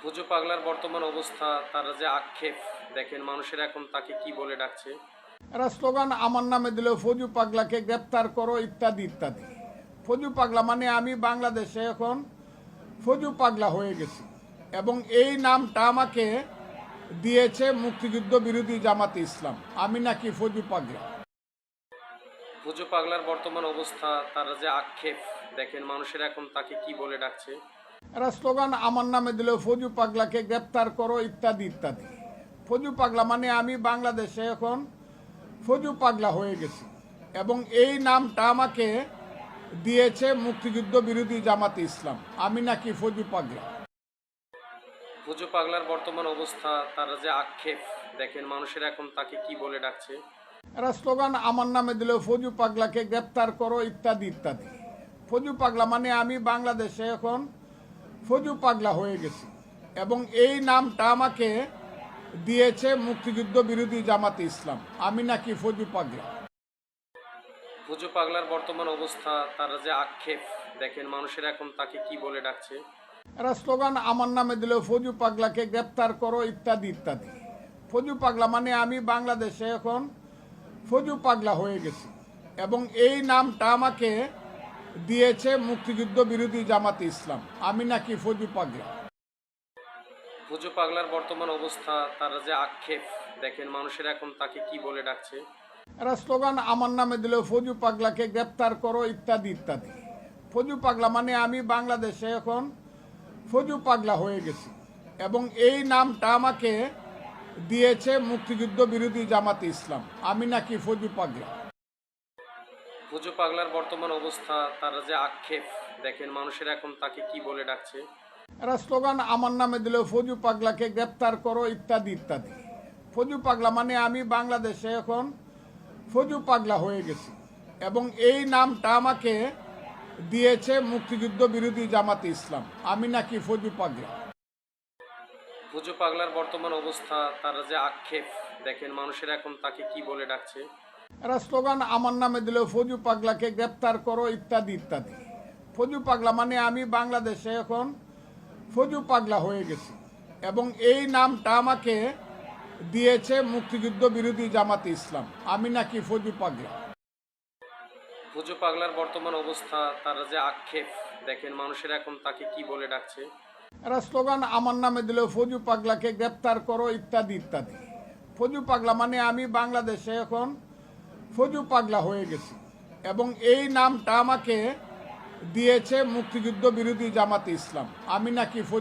পুজো পাগলার বর্তমান অবস্থা, তার যে আক্ষেপ দেখেন মানুষের এখন তাকে কি বলে ডাকছে। এরা স্লোগান আমার নামে দিল, ফজু পাগলাকে গ্রেপ্তার করো, ইত্যাদি ইত্যাদি। ফজু পাগলা মানে আমি বাংলাদেশে এখন ফজু পাগলা হয়ে গেছি, এবং এই নামটা আমাকে দিয়েছে মুক্তিযুদ্ধ বিরোধী জামাতে ইসলাম। আমি নাকি ফজু পাগলা। পুজো পাগলার বর্তমান অবস্থা, তার যে আক্ষেপ দেখেন মানুষের এখন তাকে কি বলে ডাকছে। এরা স্লোগান আমার নামে দিল, ফজু পাগলাকে গ্রেপ্তার করো, ইত্যাদি ইত্যাদি। ফজু পাগলা মানে আমি বাংলাদেশে এখন ফজু পাগলা হয়ে গেছি, এবং এই নামটা আমাকে দিয়েছে মুক্তিযুদ্ধ বিরোধী জামাতে ইসলাম। আমি নাকি ফজু পাগলা। পুজো পাগলার বর্তমান অবস্থা, তার যে আক্ষেপ দেখেন মানুষের এখন তাকে কি বলে ডাকছে। এরা স্লোগান আমার নামে দিল, ফজু পাগলাকে গ্রেপ্তার করো, ইত্যাদি ইত্যাদি। ফজু পাগলা মানে আমি বাংলাদেশে এখন ফজু পাগলা হয়ে গেছি, এবং এই নামটা আমাকে দিয়েছে মুক্তিযুদ্ধ বিরোধী জামাতে ইসলাম। আমি নাকি ফজু পাগলা। পুজো পাগলার বর্তমান অবস্থা, তার যে আক্ষেপ দেখেন মানুষের এখন তাকে কি বলে ডাকছে। এরা স্লোগান আমার নামে দিল, ফজু পাগলাকে গ্রেপ্তার করো, ইত্যাদি ইত্যাদি। ফজু পাগলা মানে আমি বাংলাদেশে এখন ফজু পাগলা হয়ে গেছি, এবং এই নামটা আমাকে দিয়েছে মুক্তিযুদ্ধ বিরোধী জামাতে ইসলাম। আমি নাকি ফজু পাগলা। পুজো পাগলার বর্তমান অবস্থা, তার যে আক্ষেপ দেখেন মানুষের এখন তাকে কি বলে ডাকছে। এরা স্লোগান আমার নামে দিল, ফজু পাগলাকে গ্রেপ্তার করো, ইত্যাদি ইত্যাদি। ফজু পাগলা মানে আমি বাংলাদেশে এখন ফজু পাগলা হয়ে গেছি, এবং এই নামটা আমাকে দিয়েছে মুক্তিযুদ্ধ বিরোধী জামাতে ইসলাম। আমি নাকি ফজু পাগলা। পুজো পাগলার বর্তমান অবস্থা, তার যে আক্ষেপ দেখেন মানুষের এখন তাকে কি বলে ডাকছে। এরা স্লোগান আমার নামে দিল, ফজু পাগলাকে গ্রেপ্তার করো, ইত্যাদি ইত্যাদি। ফজু পাগলা মানে আমি বাংলাদেশে এখন ফজু পাগলা হয়ে গেছি, এবং এই নামটা আমাকে দিয়েছে মুক্তিযুদ্ধ বিরোধী জামাতে ইসলাম। আমি নাকি ফজু পাগলা। পুজো পাগলার বর্তমান অবস্থা, তার যে আক্ষেপ দেখেন মানুষের এখন তাকে কি বলে ডাকছে। এরা স্লোগান আমার নামে দিল, ফজু পাগলাকে গ্রেপ্তার করো, ইত্যাদি ইত্যাদি। ফজু পাগলা মানে আমি বাংলাদেশে এখন ফজু পাগলা হয়ে গেছি, এবং এই নামটা আমাকে দিয়েছে মুক্তিযুদ্ধ বিরোধী জামাতে ইসলাম। আমি নাকি ফজু পাগলা। পুজো পাগলার বর্তমান অবস্থা, তার যে আক্ষেপ দেখেন মানুষের এখন তাকে কি বলে ডাকছে। এরা স্লোগান আমার নামে দিল, ফজু পাগলাকে গ্রেপ্তার করো, ইত্যাদি ইত্যাদি। ফজু পাগলা মানে আমি বাংলাদেশে এখন ফজু পাগলা হয়ে গেছি, এবং এই নামটা আমাকে দিয়েছে মুক্তিযুদ্ধ বিরোধী জামাতে ইসলাম। আমি নাকি ফজু